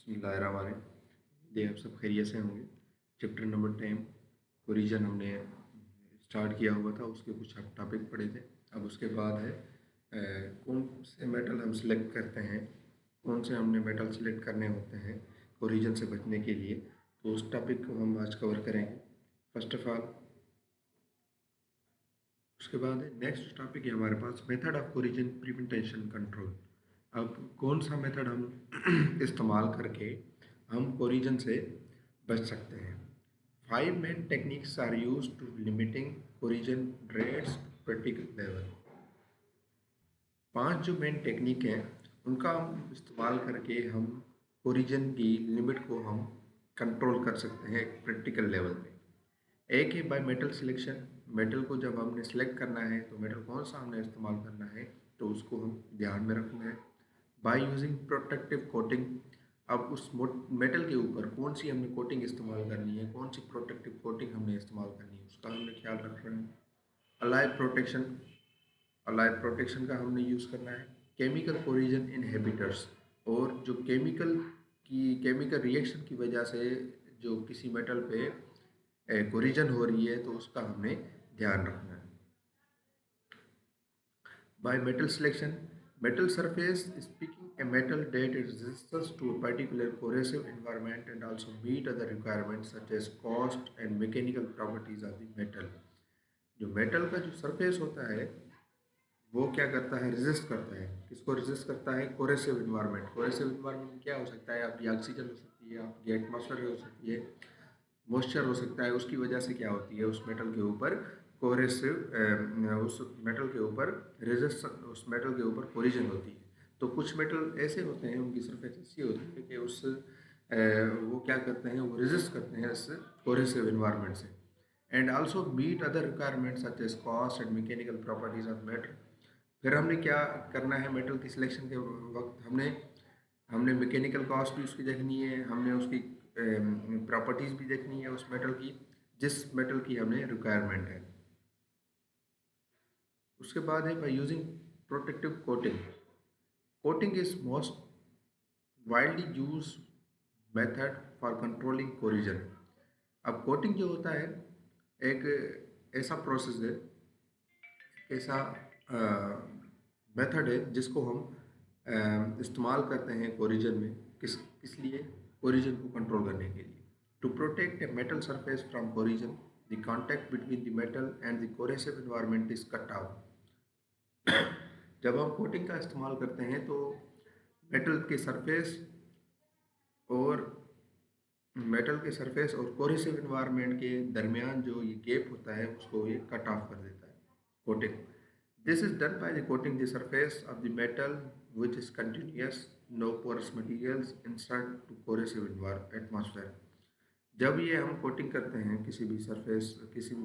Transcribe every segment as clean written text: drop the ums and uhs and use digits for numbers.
बिस्मिल्लाहिर्रहमानिर्रहीम। आप सब खैरियत से होंगे। चैप्टर नंबर 10 कोरिजन हमने स्टार्ट किया हुआ था, उसके कुछ टॉपिक पढ़े थे। अब उसके बाद है कौन से मेटल हम सिलेक्ट करते हैं, कौन से हमने मेटल सिलेक्ट करने होते हैं कोरिजन से बचने के लिए। तो उस टॉपिक को हम आज कवर करेंगे फर्स्ट ऑफ ऑल। उसके बाद नेक्स्ट टॉपिक है हमारे पास method of corrosion prevention control. अब कौन सा मेथड हम इस्तेमाल करके हम कोरिजन से बच सकते हैं। 5 main techniques are use to limiting corrosion rates particular level. 5 जो मेन टेक्निक हैं उनका हम इस्तेमाल करके हम कोरिजन की लिमिट को हम कंट्रोल कर सकते हैं एक प्रैक्टिकल लेवल पे। एक है बाय मेटल सिलेक्शन। मेटल को जब हमने सेलेक्ट करना है तो मेटल कौन सा हमने इस्तेमाल करना है तो उसको हम ध्यान में रखना है। By using protective coating. अब उस मेटल के ऊपर कौन सी हमने कोटिंग इस्तेमाल करनी है, कौन सी प्रोटेक्टिव कोटिंग हमने इस्तेमाल करनी है, उसका हमने ख्याल रख रहे हैं। अलाय प्रोटेक्शन। अलाय प्रोटेक्शन का हमने यूज़ करना है। Chemical corrosion inhibitors. और जो केमिकल रिएक्शन की वजह से जो किसी मेटल पे कोरिजन हो रही है तो उसका हमने ध्यान रखना है। By metal selection, metal surface is picking a metal that is resistant to a particular corrosive environment and also meet other requirements such as cost and mechanical properties of the metal. जो metal का जो surface होता है वो क्या करता है, resist करता है। किसको रेजिस्ट करता है? Coercive environment. कोरेसिव इन्वायरमेंट क्या हो सकता है? आपकी ऑक्सीजन हो सकती है, आपकी एटमॉस्फेयर हो सकती है, मॉइस्चर हो सकता है। उसकी वजह से क्या होती है, उस मेटल के ऊपर कोरेसिव उस मेटल के ऊपर रेजिस्ट उस मेटल के ऊपर कोरिजन होती है। तो कुछ मेटल ऐसे होते हैं, उनकी सरफेस ऐसी होती है कि वो क्या करते हैं, वो रेजिस्ट करते हैं इस कोरेसिव इन्वायरमेंट से। And also meet other requirements such as cost and mechanical properties of metal. फिर हमने क्या करना है, मेटल की सिलेक्शन के वक्त हमने हमने मैकेनिकल कॉस्ट भी उसकी देखनी है, हमने उसकी प्रॉपर्टीज़ भी देखनी है उस मेटल की, जिस मेटल की हमें रिक्वायरमेंट है। उसके बाद है by using protective coating. Coating is most widely use method for controlling corrosion. अब कोटिंग जो होता है एक ऐसा प्रोसेस है, ऐसा मेथड है जिसको हम इस्तेमाल करते हैं कोरिजन में। किस लिए? कोरिजन को कंट्रोल करने के लिए। To protect a metal surface from corrosion, the contact between the metal and the corrosive environment is cut out. जब हम कोटिंग का इस्तेमाल करते हैं तो मेटल के सरफेस और कोरेसिव इन्वायरमेंट के दरमियान जो ये गैप होता है उसको ये कट ऑफ कर देता है coating. This is done by the coating the surface of the metal which is continuous, no porous materials insert to corrosive atmosphere। जब ये हम कोटिंग करते हैं किसी भी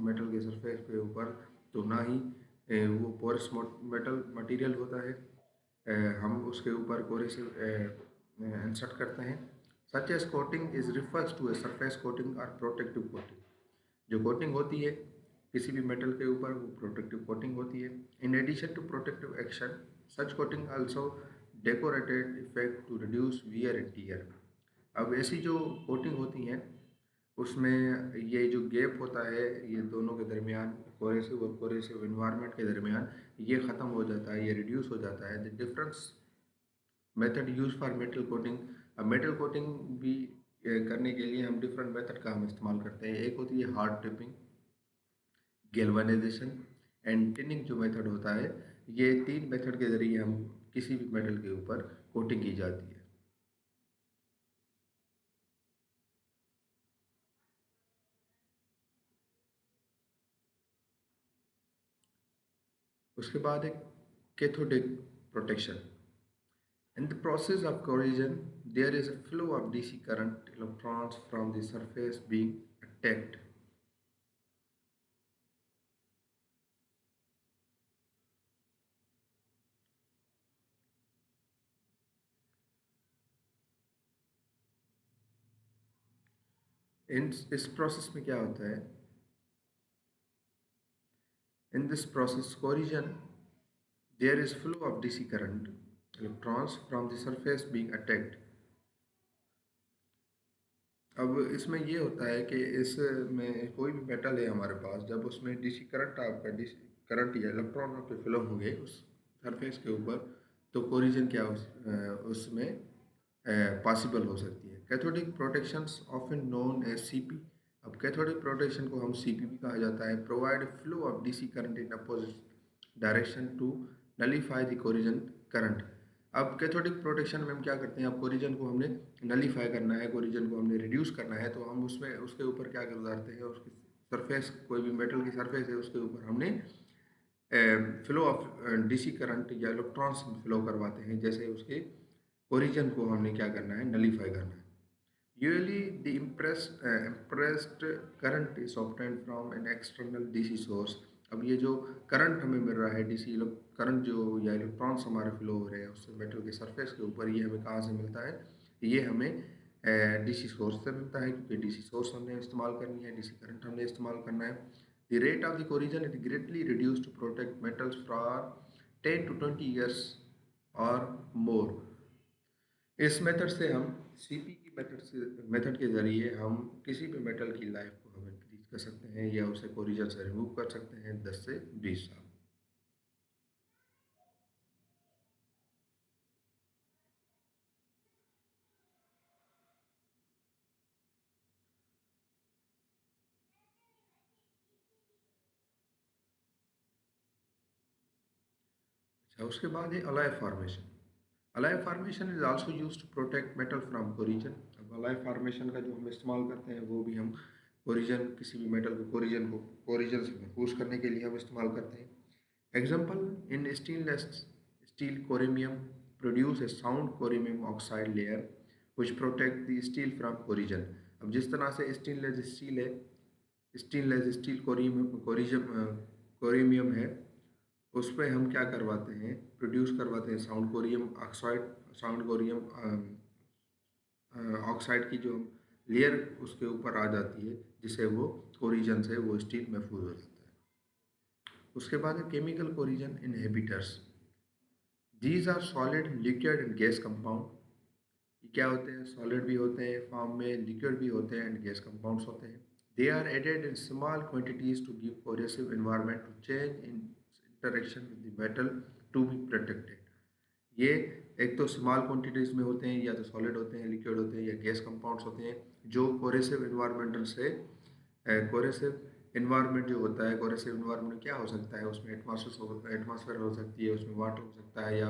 मेटल के सरफेस पे ऊपर, तो ना ही वो पोरस मेटल मटेरियल होता है, हम उसके ऊपर कोरेसिव इंसर्ट करते हैं। Such as coating is refers to a surface coating और प्रोटेक्टिव कोटिंग। जो कोटिंग होती है किसी भी मेटल के ऊपर वो प्रोटेक्टिव कोटिंग होती है। In addition to protective action, such coating also decorated effect to reduce wear and tear. अब ऐसी जो कोटिंग होती हैं उसमें ये जो गैप होता है ये दोनों के दरमियान, कोरेसिव इन्वायरमेंट के दरमियान, ये ख़त्म हो जाता है, ये रिड्यूस हो जाता है। The difference method use for metal coating. अब मेटल कोटिंग भी करने के लिए हम डिफरेंट मेथड का हम इस्तेमाल करते हैं। एक होती है hard tripping, galvanisation and tinning जो मेथड होता है। ये 3 मेथड के ज़रिए हम किसी भी मेटल के ऊपर कोटिंग की जाती है। उसके बाद एक cathodic protection. In the process of corrosion, there is a flow of DC current electrons from the surface being attacked. इस प्रोसेस में क्या होता है? In this process corrosion, there is flow of DC current electrons from the surface being attacked. अब इसमें ये होता है कि इसमें कोई भी मेटल है हमारे पास, जब उसमें डीसी करंट आपका डीसी करंट या इलेक्ट्रॉन आपके फ्लो होंगे उस सरफेस के ऊपर, तो कोरिजन क्या उसमें पॉसिबल हो सकती है। Cathodic protections often known as CP. अब कैथोडिक प्रोटेक्शन को हम सीपी भी कहा जाता है। Provide flow of DC current in opposite direction to nullify the corrosion current. अब कैथोडिक प्रोटेक्शन में हम क्या करते हैं, अब कोरिजन को हमने नलीफाई करना है, कोरिजन को हमने रिड्यूस करना है, तो हम उसमें उसके ऊपर क्या गुजारते हैं, उसकी सरफेस, कोई भी मेटल की सरफेस है उसके ऊपर हमने फ्लो ऑफ डीसी करंट या इलेक्ट्रॉन्स फ्लो करवाते हैं, जैसे उसके ओरिजिन को हमने क्या करना है, नलीफाई करना है। Usually the impressed current is obtained from an external DC source. अब ये जो करंट हमें मिल रहा है, डीसी करंट जो या इलेक्ट्रॉन्स हमारे फ्लो हो रहे हैं उससे मेटल के सरफेस के ऊपर, ये हमें कहाँ से मिलता है, ये हमें डीसी सोर्स से मिलता है, क्योंकि डीसी सोर्स हमने इस्तेमाल करनी है, डीसी करंट हमने इस्तेमाल करना है। The rate of the corrosion is greatly reduce to protect metals for 10 to 20 years और मोर। इस मेथड से हम सीपी की मेथड के ज़रिए हम किसी भी मेटल की लाइफ को हम इंक्रीज कर सकते हैं या उसे कोरिजन से रिमूव कर सकते हैं 10 से 20 साल। अच्छा, उसके बाद है alloy formation. Alloy formation is also used to protect metal from corrosion. अब अलाय फार्मेशन का जो हम इस्तेमाल करते हैं वो भी हम कोरिजन, किसी भी मेटल को कोरिजन से महफूज करने के लिए हम इस्तेमाल करते हैं। Example, in stainless steel chromium produce a sound chromium oxide layer which protect the steel from corrosion। अब जिस तरह से स्टेनलेस स्टील है, स्टेनलेस स्टील कोरिमियम है, उस पर हम क्या करवाते हैं, प्रोड्यूस करवाते हैं साउंड कोरियम ऑक्साइड, साउंड कोरियम ऑक्साइड की जो लेयर उसके ऊपर आ जाती है, जिससे वो कोरिजन से वो स्टील महफूज हो जाता है। उसके बाद है chemical corrosion inhibitors. These are solid, liquid and gas compound. ये क्या होते हैं, सॉलिड भी होते हैं फॉर्म में, लिक्विड भी होते हैं एंड गैस कंपाउंड्स होते हैं। They are added in small quantities to give corrosive environment to change in interaction with the metal to be protected. ये एक तो स्मॉल क्वांटिटीज में होते हैं, या तो सॉलिड होते हैं, लिक्विड होते हैं, या गैस कंपाउंड्स होते हैं, जो कोरेसिव एनवायरमेंटल से कोरेसिव इन्वायरमेंट जो होता है, कोरेसिव इन्वायरमेंट क्या हो सकता है, उसमें एटमॉस्फेयर हो सकती है, उसमें वाटर हो सकता है, या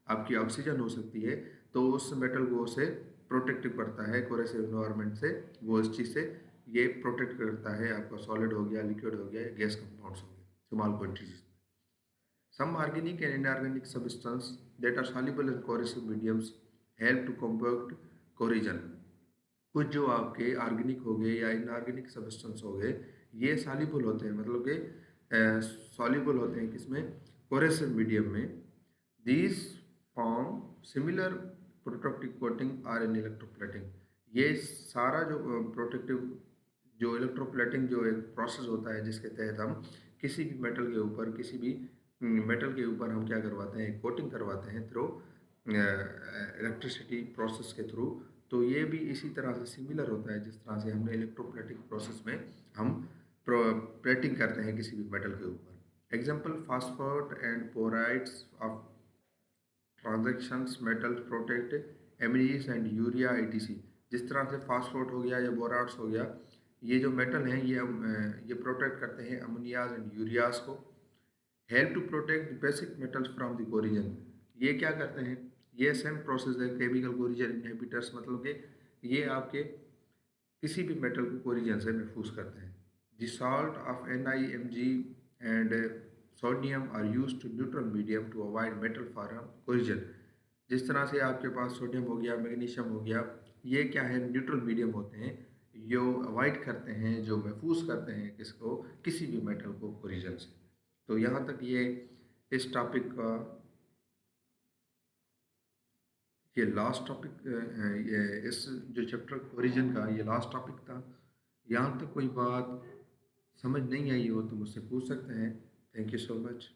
आपकी ऑक्सीजन हो सकती है, तो उस मेटल को उसे प्रोटेक्ट करता है कोरेसिव इन्वायरमेंट से, वो इस चीज़ से ये प्रोटेक्ट करता है। आपका सॉलिड हो गया, लिक्विड हो गया, या गैस कंपाउंड्स हो गए, small quantities. Some organic and inorganic substance that are soluble in corrosive mediums help to combat corrosion। कुछ जो आपके ऑर्गेनिक हो गए या इनऑर्गेनिक सब्सटेंस हो गए, ये सॉल्युबल होते हैं, मतलब कि सॉल्युबल होते हैं किसमें, कोरेसिव मीडियम में। These form similar protective coating are in electroplating. ये सारा जो प्रोटेक्टिव, जो इलेक्ट्रोप्लेटिंग जो एक प्रोसेस होता है, जिसके तहत हम किसी भी मेटल के ऊपर, किसी भी मेटल के ऊपर हम क्या करवाते हैं, कोटिंग करवाते हैं थ्रू इलेक्ट्रिसिटी प्रोसेस के थ्रू। तो ये भी इसी तरह से सिमिलर होता है, जिस तरह से हमने इलेक्ट्रोप्लेटिंग प्रोसेस में हम प्लेटिंग करते हैं किसी भी मेटल के ऊपर। Example, phosphor and borides of transitions metal protect emeries and urea etc। जिस तरह से फास्फोट हो गया या बोराइड्स हो गया, ये जो मेटल हैं ये प्रोटेक्ट करते हैं अमोनियाज एंड यूरियाज को। Help to protect basic metals from the corrosion. ये क्या करते हैं, ये सेम प्रोसेस है केमिकल कोरिजन इनहिबिटर्स, मतलब कि ये आपके किसी भी मेटल को कोरिजन से महफूज करते हैं। The salt of NiMg and sodium are use to neutral medium to avoid metal form corrosion. जिस तरह से आपके पास सोडियम हो गया, मैग्नीशियम हो गया, ये क्या है, न्यूट्रल मीडियम होते हैं, जो अवॉइड करते हैं, जो महफूज करते हैं किसको, किसी भी मेटल को कोरिजन से। तो यहाँ तक ये इस टॉपिक का, ये लास्ट टॉपिक, ये इस जो चैप्टर ओरिजिन का ये लास्ट टॉपिक था। यहाँ तक कोई बात समझ नहीं आई हो तो मुझसे पूछ सकते हैं। Thank you so much.